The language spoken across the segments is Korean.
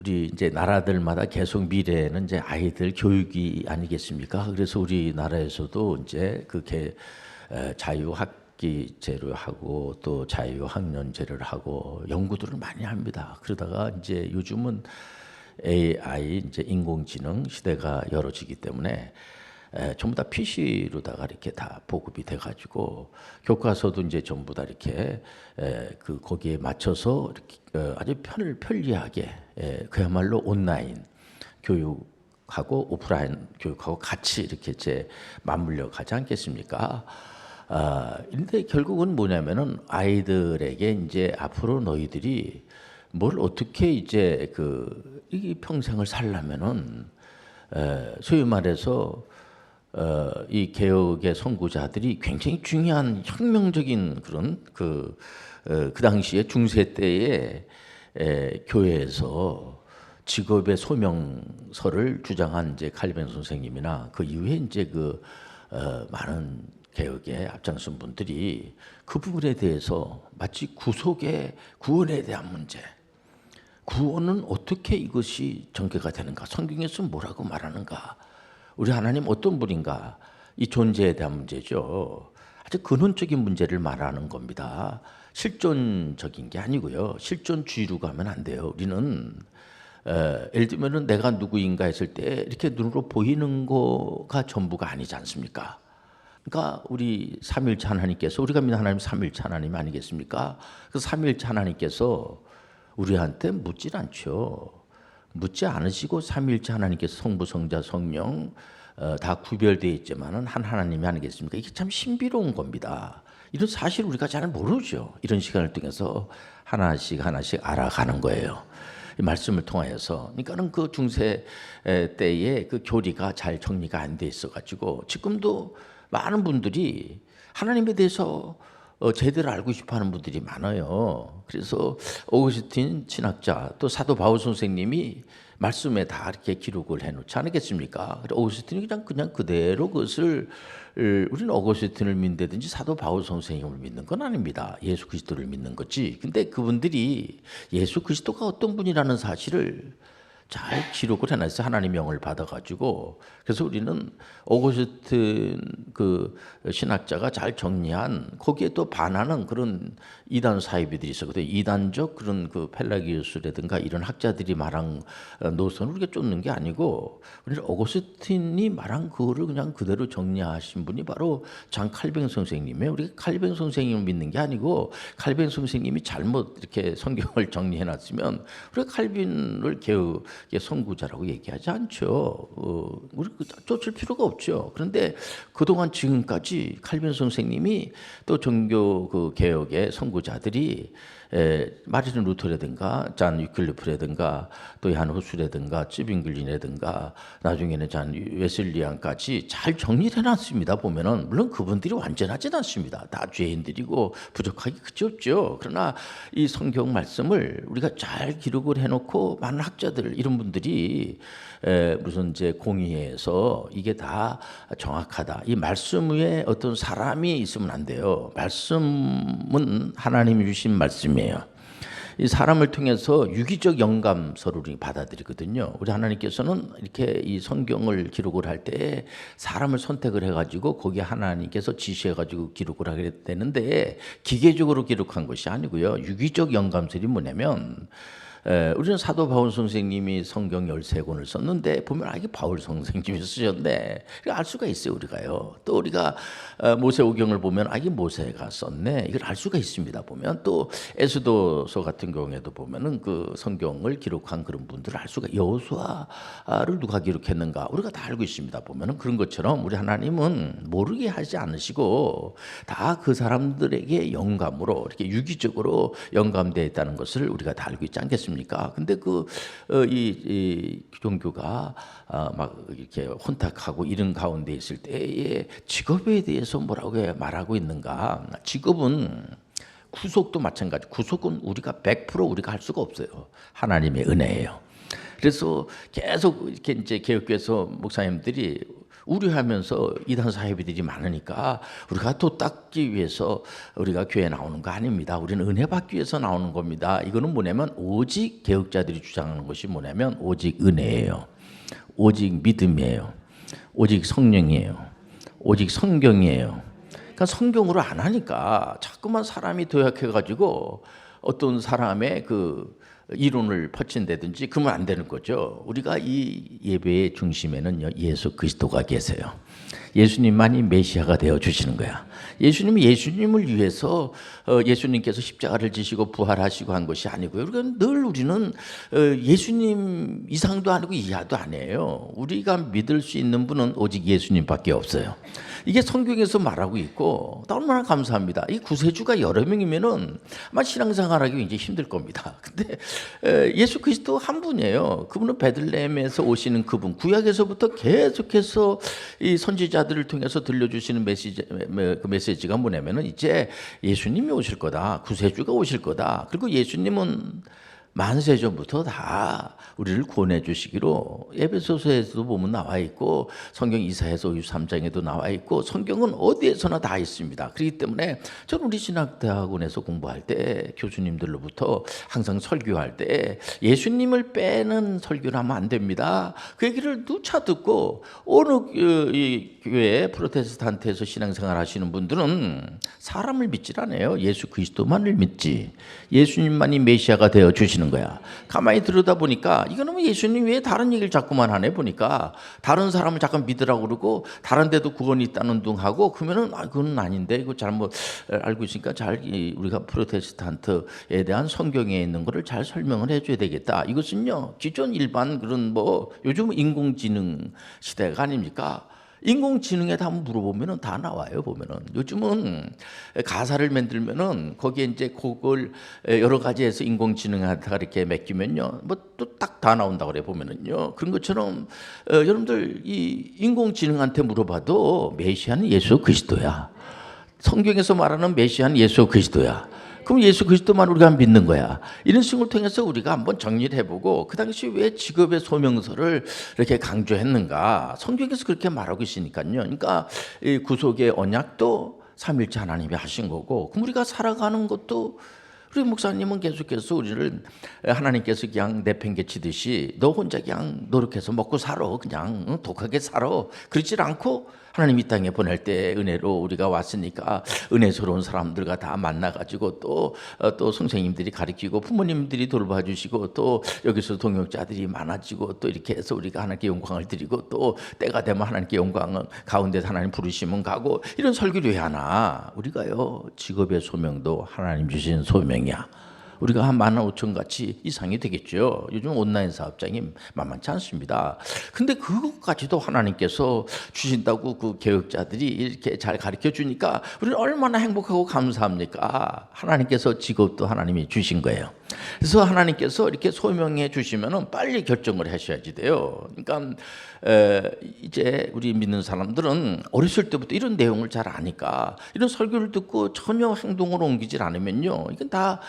우리 이제 나라들마다 계속 미래는 이제 아이들 교육이 아니겠습니까? 그래서 우리나라에서도 이제 자유학기제를 하고 또 자유학년제를 하고 연구들을 많이 합니다. 그러다가 이제 요즘은 AI 이제 인공지능 시대가 열어지기 때문에 전부 다 PC로다가 이렇게 다 보급이 돼가지고 교과서도 이제 전부 다 이렇게 거기에 맞춰서 이렇게 아주 편리하게 그야말로 온라인 교육하고 오프라인 교육하고 같이 이렇게 이제 맞물려 가지 않겠습니까? 근데 결국은 뭐냐면은 아이들에게 이제 앞으로 너희들이 뭘 어떻게 이제 이 평생을 살려면은 소위 말해서 이 개혁의 선구자들이 굉장히 중요한 혁명적인 그런 그 당시에 중세 때에 교회에서 직업의 소명서를 주장한 이제 칼빈 선생님이나 그 이후에 이제 많은 개혁에 앞장선 분들이 그 부분에 대해서 마치 구원에 대한 문제, 구원은 어떻게 이것이 전개가 되는가, 성경에서 뭐라고 말하는가, 우리 하나님 어떤 분인가, 이 존재에 대한 문제죠. 아주 근원적인 문제를 말하는 겁니다. 실존적인 게 아니고요. 실존주의로 가면 안 돼요. 우리는 예를 들면은 내가 누구인가 했을 때 이렇게 눈으로 보이는 거가 전부가 아니지 않습니까? 그러니까 우리 삼일체 하나님께서, 우리가 믿는 하나님 삼일체 하나님 아니겠습니까? 그 삼일체 하나님께서 우리한테 묻질 않죠. 묻지 않으시고 삼일체 하나님께서 성부, 성자, 성령 다 구별되어 있지만은 한 하나님이 아니겠습니까? 이게 참 신비로운 겁니다. 이런 사실 우리가 잘 모르죠. 이런 시간을 통해서 하나씩 알아가는 거예요. 이 말씀을 통하여서. 그러니까는 그 중세 때의 그 교리가 잘 정리가 안 돼 있어 가지고 지금도 많은 분들이 하나님에 대해서 제대로 알고 싶어하는 분들이 많아요. 그래서 오거스틴 신학자 또 사도 바울 선생님이 말씀에 다 이렇게 기록을 해놓지 않겠습니까? 오거스틴이 그냥 그대로 그것을, 우리는 오거스틴을 믿는다든지 사도 바울 선생님을 믿는 건 아닙니다. 예수 그리스도를 믿는 거지. 근데 그분들이 예수 그리스도가 어떤 분이라는 사실을 잘 기록을 해놨어요. 하나님 영을 받아가지고. 그래서 우리는 오거스틴 그 신학자가 잘 정리한, 거기에 또 반하는 그런 이단 사이비들이 있었거든요. 이단적 그런 그 펠라기우스라든가 이런 학자들이 말한 노선을 우리가 쫓는 게 아니고, 우리는 오거스틴이 말한 그거를 그냥 그대로 정리하신 분이 바로 장 칼뱅 선생님이에요. 우리가 칼뱅 선생님을 믿는 게 아니고, 칼뱅 선생님이 잘못 이렇게 성경을 정리해놨으면 우리가 칼빈을 선구자라고 얘기하지 않죠. 우리 쫓을 필요가 없죠. 그런데 그동안 지금까지 칼빈 선생님이 또 종교 그 개혁의 선구자들이 마르틴 루터라든가 잔 위클리프라든가 또 얀 호수라든가 찌빙글린이라든가 나중에는 잔 웨슬리안까지 잘 정리를 해놨습니다. 보면은 물론 그분들이 완전하진 않습니다. 다 죄인들이고 부족하기 그치 없죠. 그러나 이 성경 말씀을 우리가 잘 기록을 해놓고 많은 학자들 이런 분들이 무슨 이제 공의해서 이게 다 정확하다. 이 말씀 위에 어떤 사람이 있으면 안 돼요. 말씀은 하나님이 주신 말씀이에요. 이 사람을 통해서 유기적 영감서를 받아들이거든요. 우리 하나님께서는 이렇게 이 성경을 기록을 할 때 사람을 선택을 해가지고 거기에 하나님께서 지시해가지고 기록을 하게 되는데, 기계적으로 기록한 것이 아니고요. 유기적 영감설이 뭐냐면, 우리는 사도 바울 선생님이 성경 13권을 썼는데 보면 이게 바울 선생님이 쓰셨네. 알 수가 있어요, 우리가요. 또 우리가 모세오경을 보면 이게 모세가 썼네. 이걸 알 수가 있습니다. 보면 또 에스더서 같은 경우에도 보면은 그 성경을 기록한 그런 분들을 알 수가, 여호수아를 누가 기록했는가 우리가 다 알고 있습니다. 보면은 그런 것처럼 우리 하나님은 모르게 하지 않으시고 다 그 사람들에게 영감으로 이렇게 유기적으로 영감되어 있다는 것을 우리가 다 알고 있지 않겠습니까? 근데 이 종교가 막 이렇게 혼탁하고 이런 가운데 있을 때의 직업에 대해서 뭐라고 말하고 있는가? 직업은 구속도 마찬가지. 구속은 우리가 100% 우리가 할 수가 없어요. 하나님의 은혜예요. 그래서 계속 이렇게 이제 개혁교회에서 목사님들이 우려하면서 이단 사회비들이 많으니까 우리가 도 닦기 위해서 우리가 교회에 나오는 거 아닙니다. 우리는 은혜 받기 위해서 나오는 겁니다. 이거는 뭐냐면 오직 개혁자들이 주장하는 것이 뭐냐면 오직 은혜예요. 오직 믿음이에요. 오직 성령이에요. 오직 성경이에요. 그러니까 성경으로 안 하니까 자꾸만 사람이 도약해가지고 어떤 사람의 그 이론을 퍼친다든지 그러면 안 되는 거죠. 우리가 이 예배의 중심에는요, 예수 그리스도가 계세요. 예수님만이 메시아가 되어 주시는 거야. 예수님이 예수님을 위해서 예수님께서 십자가를 지시고 부활하시고 한 것이 아니고요. 그러니까 늘 우리는 예수님 이상도 아니고 이하도 아니에요. 우리가 믿을 수 있는 분은 오직 예수님밖에 없어요. 이게 성경에서 말하고 있고 얼마나 감사합니다. 이 구세주가 여러 명이면은 아마 신앙생활하기 굉장히 힘들 겁니다. 근데 예수 그리스도 한 분이에요. 그분은 베들레헴에서 오시는 그분, 구약에서부터 계속해서 이 선지자들을 통해서 들려주시는 메시지가 뭐냐면은 이제 예수님이 오실 거다, 구세주가 오실 거다. 그리고 예수님은 만세전부터 다 우리를 구원해 주시기로 에베소서에서도 보면 나와 있고 성경 이사야서 53장에도 나와 있고 성경은 어디에서나 다 있습니다. 그렇기 때문에 저는 우리 신학대학원에서 공부할 때 교수님들로부터 항상 설교할 때 예수님을 빼는 설교를 하면 안 됩니다. 그 얘기를 누차 듣고 어느 이 교회 프로테스탄트에서 신앙생활 하시는 분들은 사람을 믿질 않아요. 예수 그리스도만을 믿지. 예수님만이 메시아가 되어 주시는 거야. 가만히 들여다 보니까 이거는 뭐 예수님 외에 다른 얘기를 자꾸만 하네 보니까 다른 사람을 잠깐 믿으라고 그러고 다른 데도 구원이 있다는 둥 하고 그러면은 그건 아닌데 이거 잘못 알고 있으니까 잘 우리가 프로테스탄트에 대한 성경에 있는 거를 잘 설명을 해줘야 되겠다. 이것은요 기존 일반 그런 뭐 요즘 인공지능 시대가 아닙니까? 인공지능에다 한번 물어보면은 다 나와요. 보면은 요즘은 가사를 만들면은 거기에 이제 그걸 여러 가지에서 인공지능에다가 이렇게 맡기면요, 뭐 또 딱 다 나온다 그래 보면은요. 그런 것처럼 여러분들 이 인공지능한테 물어봐도 메시아는 예수 그리스도야. 성경에서 말하는 메시아는 예수 그리스도야. 그럼 예수 그리스도만 우리가 믿는 거야. 이런 식을 통해서 우리가 한번 정리를 해보고 그 당시 왜 직업의 소명서를 이렇게 강조했는가. 성경에서 그렇게 말하고 있으니까요. 그러니까 이 구속의 언약도 삼위일체 하나님이 하신 거고 그럼 우리가 살아가는 것도 우리 목사님은 계속해서 우리를 하나님께서 그냥 내팽개치듯이 너 혼자 그냥 노력해서 먹고 살아. 그냥 독하게 살아. 그렇지 않고 하나님 이 땅에 보낼 때 은혜로 우리가 왔으니까 은혜스러운 사람들과 다 만나가지고 또 선생님들이 가르치고 부모님들이 돌봐주시고 또 여기서 동역자들이 많아지고 또 이렇게 해서 우리가 하나님께 영광을 드리고 또 때가 되면 하나님께 영광을 가운데서 하나님 부르시면 가고 이런 설교를 해야 하나. 우리가요 직업의 소명도 하나님 주신 소명이야. 우리가 한 15,000 같이 이상이 되겠죠. 요즘 온라인 사업장이 만만치 않습니다. 근데 그것까지도 하나님께서 주신다고 그 개혁자들이 이렇게 잘 가르쳐 주니까 우리는 얼마나 행복하고 감사합니까? 하나님께서 직업도 하나님이 주신 거예요. 그래서 하나님께서 이렇게 소명해 주시면은 빨리 결정을 하셔야지 돼요. 그러니까 이제 우리 믿는 사람들은 어렸을 때부터 이런 내용을 잘 아니까 이런 설교를 듣고 전혀 행동으로 옮기질 않으면요, 이건 다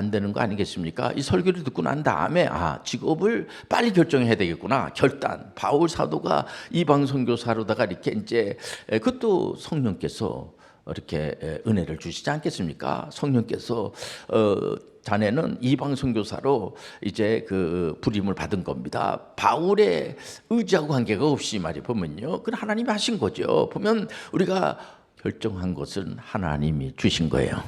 안 되는 거 아니겠습니까? 이 설교를 듣고 난 다음에 직업을 빨리 결정해야 되겠구나. 결단. 바울 사도가 이방 선교사로다가 이렇게 이제 그것도 성령께서 이렇게 은혜를 주시지 않겠습니까? 성령께서 자네는 이방 선교사로 이제 그 부림을 받은 겁니다. 바울의 의지하고 관계가 없이 말이 보면요, 그건 하나님이 하신 거죠. 보면 우리가 결정한 것은 하나님이 주신 거예요.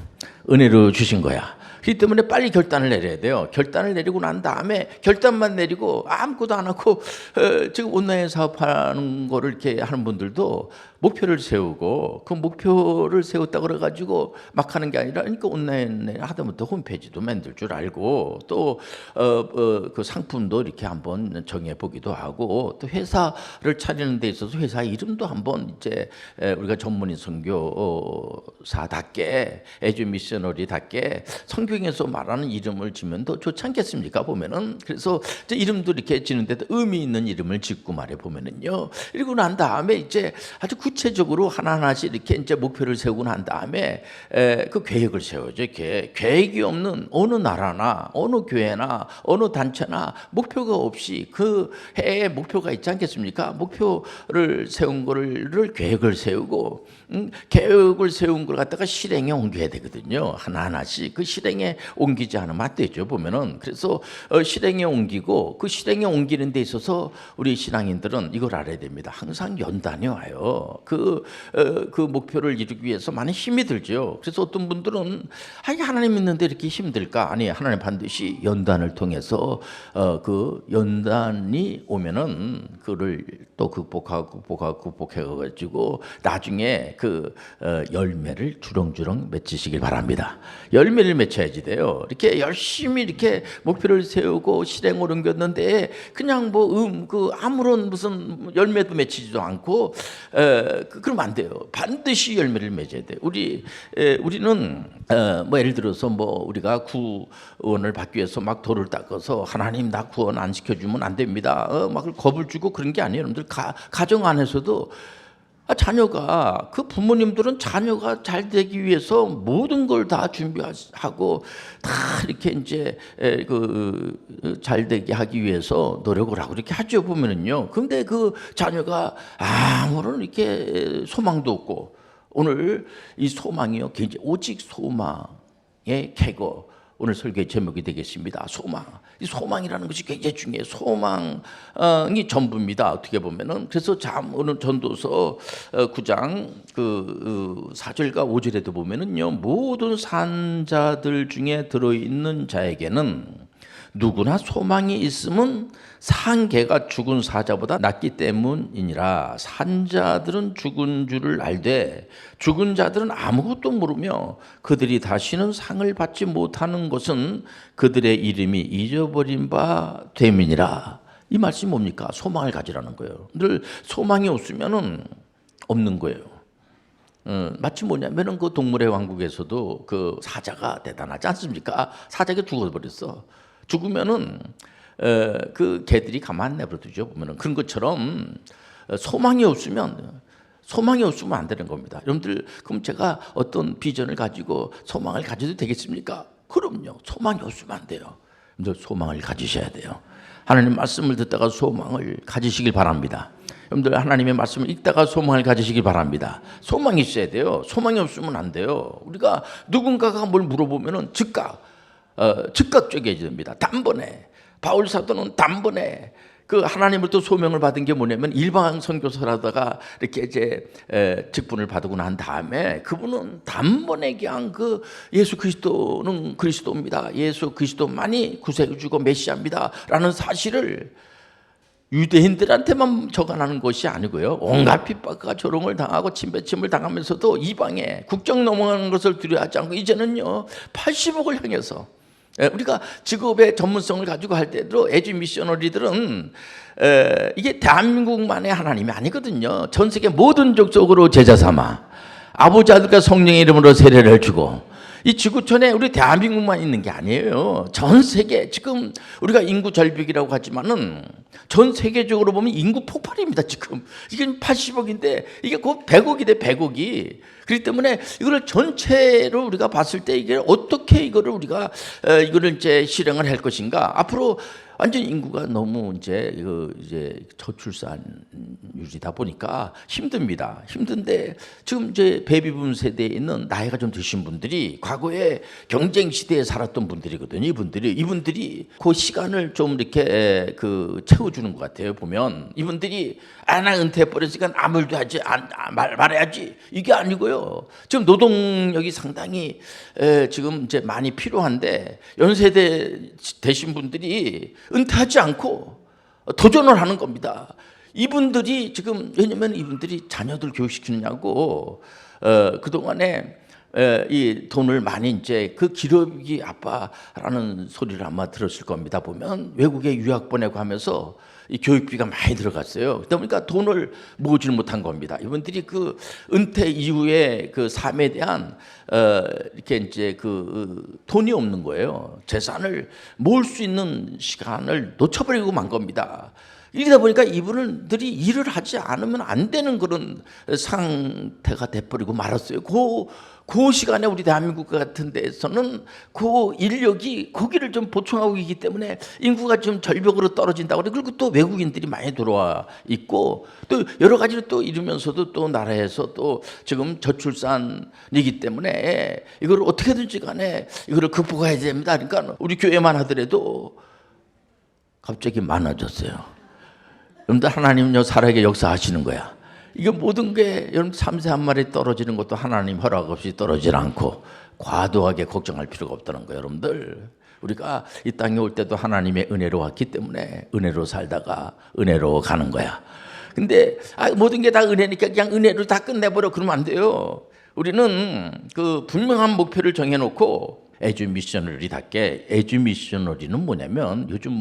은혜로 주신 거야. 그렇기 때문에 빨리 결단을 내려야 돼요. 결단을 내리고 난 다음에 결단만 내리고 아무것도 안 하고 지금 온라인 사업하는 거를 이렇게 하는 분들도 목표를 세우고 그 목표를 세웠다고 그래가지고 막 하는 게 아니라 그러니까 온라인에 하다못해 홈페이지도 만들 줄 알고 또 그 상품도 이렇게 한번 정해보기도 하고 또 회사를 차리는 데 있어서 회사 이름도 한번 이제 우리가 전문인 선교사답게 에듀 미셔너리답게 성경에서 말하는 이름을 지면 더 좋지 않겠습니까? 보면은 그래서 이제 이름도 이렇게 지는데도 의미 있는 이름을 짓고 말해 보면은요. 이러고 난 다음에 이제 아주 구체적으로 하나하나씩 이렇게 이제 목표를 세우고 난 다음에 그 계획을 세워죠. 계획이 없는 어느 나라나 어느 교회나 어느 단체나 목표가 없이 그 해에 목표가 있지 않겠습니까? 목표를 세운 거를 계획을 세우고 계획을 세운 걸 갖다가 실행에 옮겨야 되거든요. 하나하나씩 그 실행에 옮기지 않으면 안 되죠. 보면은 그래서 실행에 옮기고 그 실행에 옮기는 데 있어서 우리 신앙인들은 이걸 알아야 됩니다. 항상 연단이 와요. 그 목표를 이루기 위해서 많은 힘이 들죠. 그래서 어떤 분들은 아니 하나님 믿는데 이렇게 힘들까? 아니 하나님 반드시 연단을 통해서 그 연단이 오면은 그를 또 극복해가지고 나중에 그 열매를 주렁주렁 맺히시길 바랍니다. 열매를 맺혀야지 돼요. 이렇게 열심히 이렇게 목표를 세우고 실행을 옮겼는데 그냥 그 아무런 무슨 열매도 맺히지도 않고 그러면 안 돼요. 반드시 열매를 맺어야 돼요. 우리는 뭐 예를 들어서 뭐 우리가 구원을 받기 위해서 막 돌을 닦아서 하나님 나 구원 안 시켜주면 안 됩니다. 막 겁을 주고 그런 게 아니에요. 여러분들 가정 안에서도 자녀가 그 부모님들은 자녀가 잘 되기 위해서 모든 걸 다 준비하고 다 이렇게 이제 잘 되게 하기 위해서 노력을 하고 이렇게 하죠 보면은요. 근데 그 자녀가 아무런 이렇게 소망도 없고 오늘 이 소망이요 굉장히 오직 소망의 계고 오늘 설교의 제목이 되겠습니다. 소망. 이 소망이라는 것이 굉장히 중요해요. 소망이 전부입니다. 어떻게 보면은 그래서 오늘 전도서 9장 4절과 5절에도 보면은요 모든 산자들 중에 들어있는 자에게는 누구나 소망이 있음은 산개가 죽은 사자보다 낫기 때문이니라. 산자들은 죽은 줄을 알되 죽은 자들은 아무것도 모르며 그들이 다시는 상을 받지 못하는 것은 그들의 이름이 잊어버린 바 됨이니라. 이 말씀이 뭡니까? 소망을 가지라는 거예요. 늘 소망이 없으면은 없는 거예요. 마치 뭐냐면은 그 동물의 왕국에서도 그 사자가 대단하지 않습니까? 사자가 죽어버렸어. 죽으면은 그 개들이 가만 안 내버려두죠. 보면은 그런 것처럼 소망이 없으면 안 되는 겁니다. 여러분들 그럼 제가 어떤 비전을 가지고 소망을 가져도 되겠습니까? 그럼요. 소망이 없으면 안 돼요. 여러분들 소망을 가지셔야 돼요. 하나님 말씀을 듣다가 소망을 가지시길 바랍니다. 여러분들 하나님의 말씀을 읽다가 소망을 가지시길 바랍니다. 소망이 있어야 돼요. 소망이 없으면 안 돼요. 우리가 누군가가 뭘 물어보면은 즉각적이어야 됩니다. 단번에. 바울 사도는 단번에 그 하나님으로부터 소명을 받은 게 뭐냐면 일방 선교사를 하다가 이렇게 이제 직분을 받고 난 다음에 그분은 단번에 그냥 그 예수 그리스도는 그리스도입니다. 예수 그리스도만이 구세주고 메시아입니다라는 사실을 유대인들한테만 적어나는 것이 아니고요. 온갖 핍박과 조롱을 당하고 침배침을 당하면서도 이방에 국정 넘어가는 것을 두려워하지 않고 이제는요 80억을 향해서 우리가 직업의 전문성을 가지고 할 때도 에듀 미셔너리들은 이게 대한민국만의 하나님이 아니거든요. 전 세계 모든 족속으로 제자 삼아 아버지 아들과 성령의 이름으로 세례를 주고 이 지구촌에 우리 대한민국만 있는 게 아니에요. 전 세계 지금 우리가 인구 절벽이라고 하지만은 전 세계적으로 보면 인구 폭발입니다. 지금 이게 80억인데 이게 곧 100억이 돼 100억이. 그렇기 때문에 이거를 전체로 우리가 봤을 때 이게 어떻게 이거를 이제 실행을 할 것인가. 앞으로 완전 인구가 너무 이제 저출산율이다 보니까 힘듭니다. 힘든데 지금 이제 베이비붐 세대에 있는 나이가 좀 드신 분들이 과거에 경쟁 시대에 살았던 분들이거든요. 이분들이 그 시간을 좀 이렇게 채워주는 것 같아요. 보면 이분들이 나 은퇴해버렸으니까 아무 일도 하지 말아야지 이게 아니고요. 지금 노동력이 상당히 지금 이제 많이 필요한데 연세대 되신 분들이 은퇴하지 않고 도전을 하는 겁니다. 이분들이 지금 왜냐면 이분들이 자녀들 교육시키느냐고 그동안에 이 돈을 많이 이제 그 기러기 아빠라는 소리를 아마 들었을 겁니다. 보면 외국에 유학 보내고 하면서 이 교육비가 많이 들어갔어요. 그러다 보니까 돈을 모으지 못한 겁니다. 이분들이 그 은퇴 이후에 그 삶에 대한 이렇게 이제 돈이 없는 거예요. 재산을 모을 수 있는 시간을 놓쳐버리고 만 겁니다. 이러다 보니까 이분들이 일을 하지 않으면 안 되는 그런 상태가 돼버리고 말았어요. 그 시간에 우리 대한민국 같은 데에서는 그 인력이 거기를 좀 보충하고 있기 때문에 인구가 좀 절벽으로 떨어진다고 그래. 그리고 또 외국인들이 많이 들어와 있고 또 여러 가지로 또 이러면서도 또 나라에서 또 지금 저출산이기 때문에 이걸 어떻게든지 간에 이거를 극복해야 됩니다. 그러니까 우리 교회만 하더라도 갑자기 많아졌어요. 여러분들 하나님은요 살아있게 역사하시는 거야. 이게 모든 게 여러분 참새 한 마리 떨어지는 것도 하나님 허락 없이 떨어지지 않고 과도하게 걱정할 필요가 없다는 거예요. 여러분들 우리가 이 땅에 올 때도 하나님의 은혜로 왔기 때문에 은혜로 살다가 은혜로 가는 거야. 근데 모든 게 다 은혜니까 그냥 은혜로 다 끝내버려 그러면 안 돼요. 우리는 그 분명한 목표를 정해놓고 에듀 미셔너리답게 에듀 미셔너리는 뭐냐면 요즘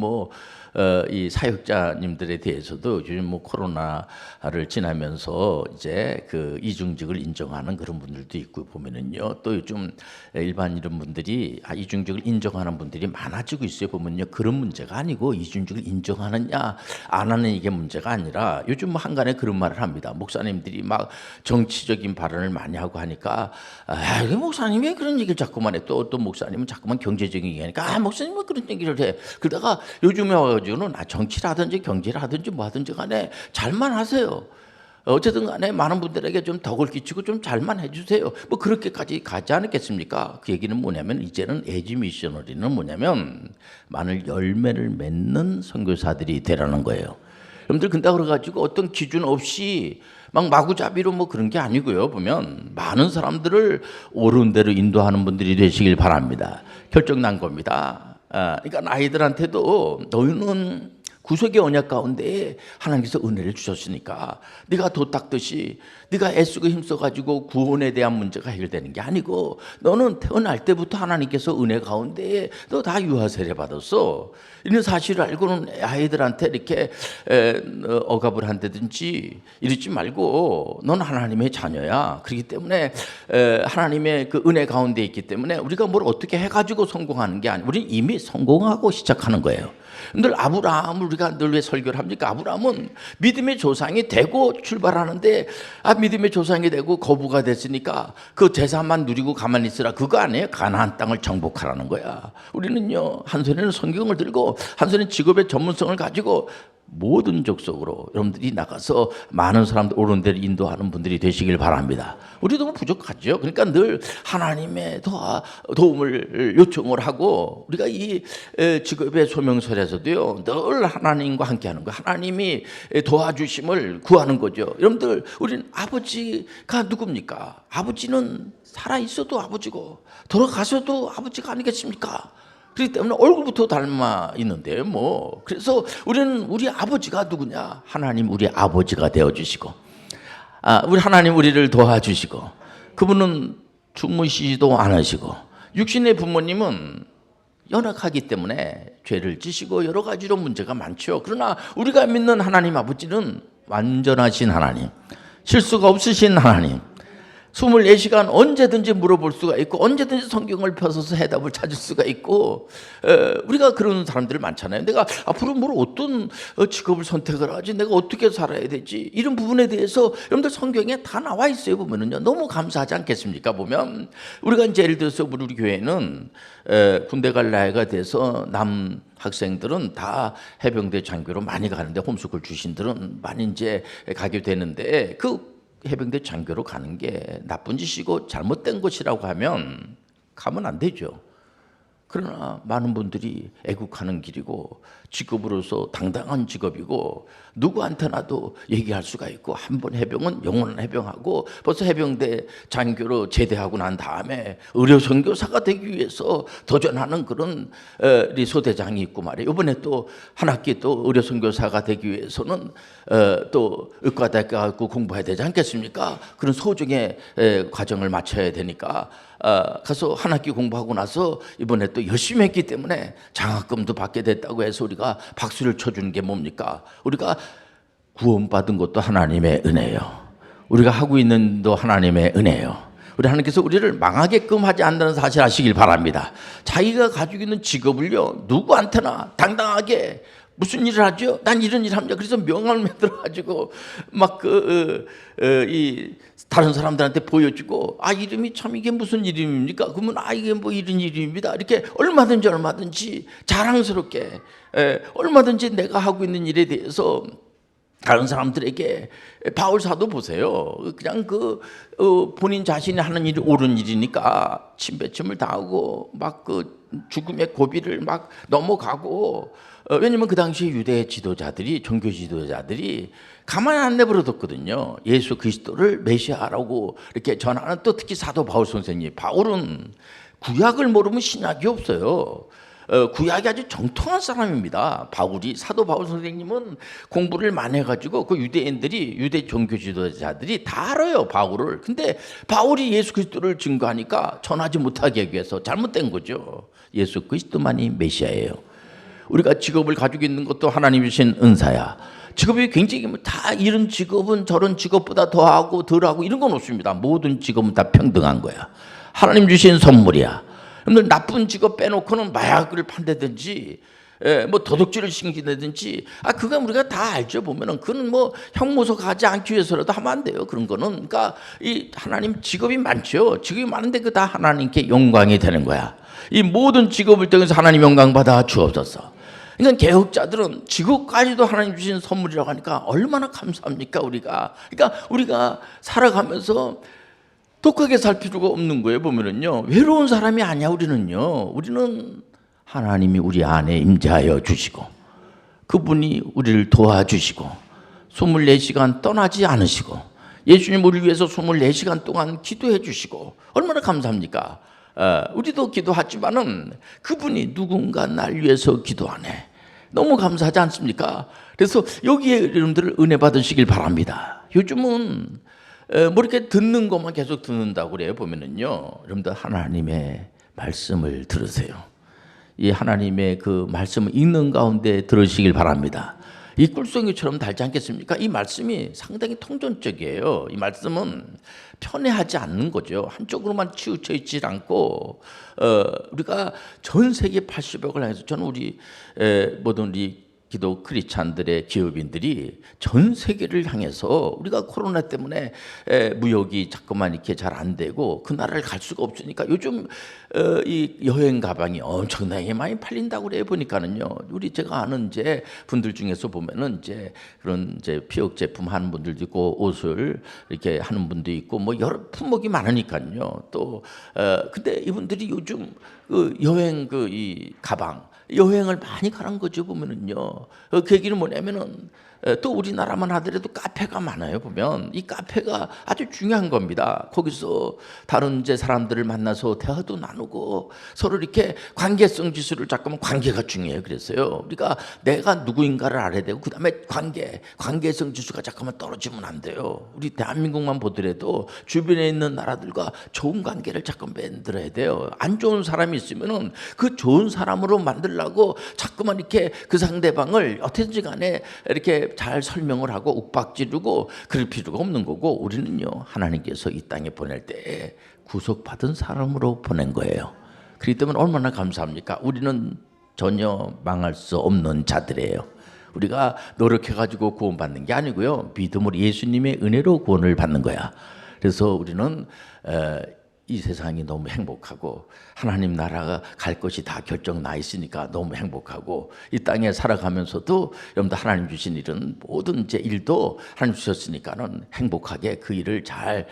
이 사역자님들에 대해서도 요즘 코로나를 지나면서 이제 그 이중직을 인정하는 그런 분들도 있고 보면은요 또 요즘 일반 이런 분들이 이중직을 인정하는 분들이 많아지고 있어요. 보면요 그런 문제가 아니고 이중직을 인정하느냐 안 하는 이게 문제가 아니라 요즘 한간에 그런 말을 합니다. 목사님들이 막 정치적인 발언을 많이 하고 하니까 목사님이 왜 그런 얘기를 자꾸만 해. 또 목사님은 자꾸만 경제적인 얘기하니까 목사님은 왜 그런 얘기를 해. 그러다가 요즘에 와가지고는 정치라든지 경제라든지 뭐 하든지 간에 잘만 하세요. 어쨌든 간에 많은 분들에게 좀 덕을 끼치고 좀 잘만 해주세요. 뭐 그렇게까지 가지 않았겠습니까? 그 얘기는 뭐냐면 이제는 에듀 미셔너리는 뭐냐면 많은 열매를 맺는 선교사들이 되라는 거예요. 여러분들 근데 그래가지고 어떤 기준 없이 막 마구잡이로 뭐 그런 게 아니고요. 보면 많은 사람들을 옳은 대로 인도하는 분들이 되시길 바랍니다. 결정 난 겁니다. 그러니까 아이들한테도 너희는 구속의 언약 가운데 하나님께서 은혜를 주셨으니까 네가 도 닦듯이 네가 애쓰고 힘써가지고 구원에 대한 문제가 해결되는 게 아니고 너는 태어날 때부터 하나님께서 은혜 가운데 너 다 유아 세례 받았어. 이런 사실을 알고는 아이들한테 이렇게 억압을 한다든지 이러지 말고 넌 하나님의 자녀야. 그렇기 때문에 하나님의 그 은혜 가운데 있기 때문에 우리가 뭘 어떻게 해가지고 성공하는 게 아니고 우리는 이미 성공하고 시작하는 거예요. 늘 아브라함을 우리가 늘 왜 설교를 합니까? 아브라함은 믿음의 조상이 되고 출발하는데 믿음의 조상이 되고 거부가 됐으니까 그 재산만 누리고 가만히 있으라 그거 아니에요. 가나안 땅을 정복하라는 거야. 우리는요 한 손에는 성경을 들고 한 손에는 직업의 전문성을 가지고 모든 족속으로 여러분들이 나가서 많은 사람들 옳은 데를 인도하는 분들이 되시길 바랍니다. 우리도 부족하죠. 그러니까 늘 하나님의 도움을 요청을 하고 우리가 이 직업의 소명서에서도요 늘 하나님과 함께하는 거예요. 하나님이 도와주심을 구하는 거죠. 여러분들 우리는 아버지가 누굽니까? 아버지는 살아있어도 아버지고 돌아가셔도 아버지가 아니겠습니까? 그렇기 때문에 얼굴부터 닮아 있는데요. 그래서 우리는 우리 아버지가 누구냐? 하나님 우리 아버지가 되어주시고 우리 하나님 우리를 도와주시고 그분은 주무시지도 않으시고 육신의 부모님은 연약하기 때문에 죄를 지시고 여러 가지로 문제가 많죠. 그러나 우리가 믿는 하나님 아버지는 완전하신 하나님, 실수가 없으신 하나님, 24시간 언제든지 물어볼 수가 있고 언제든지 성경을 펴서서 해답을 찾을 수가 있고 우리가 그런 사람들 많잖아요. 내가 앞으로 어떤 직업을 선택을 하지, 내가 어떻게 살아야 되지, 이런 부분에 대해서 여러분들 성경에 다 나와 있어요. 보면은요 너무 감사하지 않겠습니까? 보면 우리가 이제 예를 들어서 우리 교회는 군대 갈 나이가 돼서 남 학생들은 다 해병대 장교로 많이 가는데 홈스쿨 출신들은 많이 이제 가게 되는데 그 해병대 장교로 가는 게 나쁜 짓이고 잘못된 것이라고 하면 가면 안 되죠. 그러나 많은 분들이 애국하는 길이고 직업으로서 당당한 직업이고 누구한테나도 얘기할 수가 있고 한 번 해병은 영원한 해병하고 벌써 해병대 장교로 제대하고 난 다음에 의료 선교사가 되기 위해서 도전하는 그런 소대장이 있고 말이에요. 이번에 또 한 학기 또 의료 선교사가 되기 위해서는 또 의과대학 가고 공부해야 되지 않겠습니까? 그런 소중의 과정을 마쳐야 되니까 가서 한 학기 공부하고 나서 이번에 또 열심히 했기 때문에 장학금도 받게 됐다고 해서 우리가 박수를 쳐주는 게 뭡니까? 우리가 구원받은 것도 하나님의 은혜예요. 우리가 하고 있는 도 하나님의 은혜예요. 우리 하나님께서 우리를 망하게끔 하지 않는 사실 아시길 바랍니다. 자기가 가지고 있는 직업을요 누구한테나 당당하게 무슨 일을 하죠? 난 이런 일을 합니다. 그래서 명함을 만들어가지고 막 이 다른 사람들한테 보여주고, 아, 이름이 참 이게 무슨 이름입니까? 그러면 아, 이게 뭐 이런 이름입니다. 이렇게 얼마든지 자랑스럽게 얼마든지 내가 하고 있는 일에 대해서 다른 사람들에게, 바울 사도 보세요. 그냥 본인 자신이 하는 일이 옳은 일이니까 침배침을 당하고 막 죽음의 고비를 막 넘어가고, 왜냐면 그 당시에 유대 지도자들이, 종교 지도자들이 가만히 안 내버려뒀거든요. 예수 그리스도를 메시아라고 이렇게 전하는, 또 특히 사도 바울 선생님, 바울은 구약을 모르면 신약이 없어요. 구약이 아주 정통한 사람입니다. 바울이, 사도 바울 선생님은 공부를 많이 해가지고 그 유대인들이, 유대 종교 지도자들이 다 알아요, 바울을. 근데 바울이 예수 그리스도를 증거하니까 전하지 못하게 하기 위해서 잘못된 거죠. 예수 그리스도만이 메시아예요. 우리가 직업을 가지고 있는 것도 하나님이 주신 은사야. 직업이 굉장히 다, 이런 직업은 저런 직업보다 더하고 덜하고 이런 건 없습니다. 모든 직업은 다 평등한 거야. 하나님 주신 선물이야. 여러분들 나쁜 직업 빼놓고는 마약을 판다든지 뭐 도둑질을 신긴다든지, 그건 우리가 다 알죠. 보면은 그건 뭐 형무소 가지 않기 위해서라도 하면 안 돼요. 그런 거는. 그러니까 이 하나님 직업이 많죠. 직업이 많은데 그 다 하나님께 영광이 되는 거야. 이 모든 직업을 통해서 하나님 영광 받아 주옵소서. 그러니까 개혁자들은 직업까지도 하나님 주신 선물이라고 하니까 얼마나 감사합니까, 우리가. 그러니까 우리가 살아가면서 독하게 살 필요가 없는 거예요. 보면은요, 외로운 사람이 아니야. 우리는 하나님이 우리 안에 임재하여 주시고, 그분이 우리를 도와주시고, 24시간 떠나지 않으시고, 예수님 우리를 위해서 24시간 동안 기도해 주시고, 얼마나 감사합니까? 우리도 기도하지만은 그분이 누군가 날 위해서 기도하네. 너무 감사하지 않습니까? 그래서 여기에 여러분들 은혜 받으시길 바랍니다. 요즘은 뭐 이렇게 듣는 것만 계속 듣는다고 그래요. 보면은요, 여러분들 하나님의 말씀을 들으세요. 이 하나님의 그 말씀을 읽는 가운데 들으시길 바랍니다. 이 꿀송이처럼 달지 않겠습니까? 이 말씀이 상당히 통전적이에요. 이 말씀은 편애하지 않는 거죠. 한쪽으로만 치우쳐 있지 않고, 우리가 전 세계 80억을 향해서, 저는 우리 모든 우리 기도 크리스찬들의 기업인들이 전 세계를 향해서, 우리가 코로나 때문에 무역이 자꾸만 이렇게 잘 안 되고 그 나라를 갈 수가 없으니까 요즘 이 여행 가방이 엄청나게 많이 팔린다고 그래요. 보니까는요, 우리 제가 아는 이제 분들 중에서 보면은 이제 그런 이제 피혁 제품 하는 분들도 있고, 옷을 이렇게 하는 분도 있고, 뭐 여러 품목이 많으니까요. 또 근데 이분들이 요즘 그 여행 이 가방, 여행을 많이 가는 거죠. 보면은요, 그 얘기는 뭐냐면은, 또 우리나라만 하더라도 카페가 많아요. 보면 이 카페가 아주 중요한 겁니다. 거기서 다른 이제 사람들을 만나서 대화도 나누고 서로 이렇게 관계성 지수를 자꾸만, 관계가 중요해요. 그래서요, 우리가 내가 누구인가를 알아야 되고, 그 다음에 관계성 지수가 자꾸만 떨어지면 안 돼요. 우리 대한민국만 보더라도 주변에 있는 나라들과 좋은 관계를 자꾸 만들어야 돼요. 안 좋은 사람이 있으면은 그 좋은 사람으로 만들려고 자꾸만 이렇게 그 상대방을 어떻게든지 간에 이렇게 잘 설명을 하고 욱박지르고 그럴 필요가 없는 거고, 우리는요, 하나님께서 이 땅에 보낼 때 구속받은 사람으로 보낸 거예요. 그렇기 때문에 얼마나 감사합니까? 우리는 전혀 망할 수 없는 자들이에요. 우리가 노력해가지고 구원받는 게 아니고요, 믿음으로 예수님의 은혜로 구원을 받는 거야. 그래서 우리는 이 세상이 너무 행복하고, 하나님 나라가 갈 것이 다 결정 나 있으니까 너무 행복하고, 이 땅에 살아가면서도 여러분들 하나님 주신 일은, 모든 이제 일도 하나님 주셨으니까는 행복하게 그 일을 잘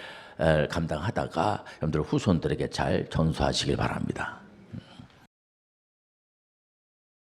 감당하다가 여러분들 후손들에게 잘 전수하시길 바랍니다.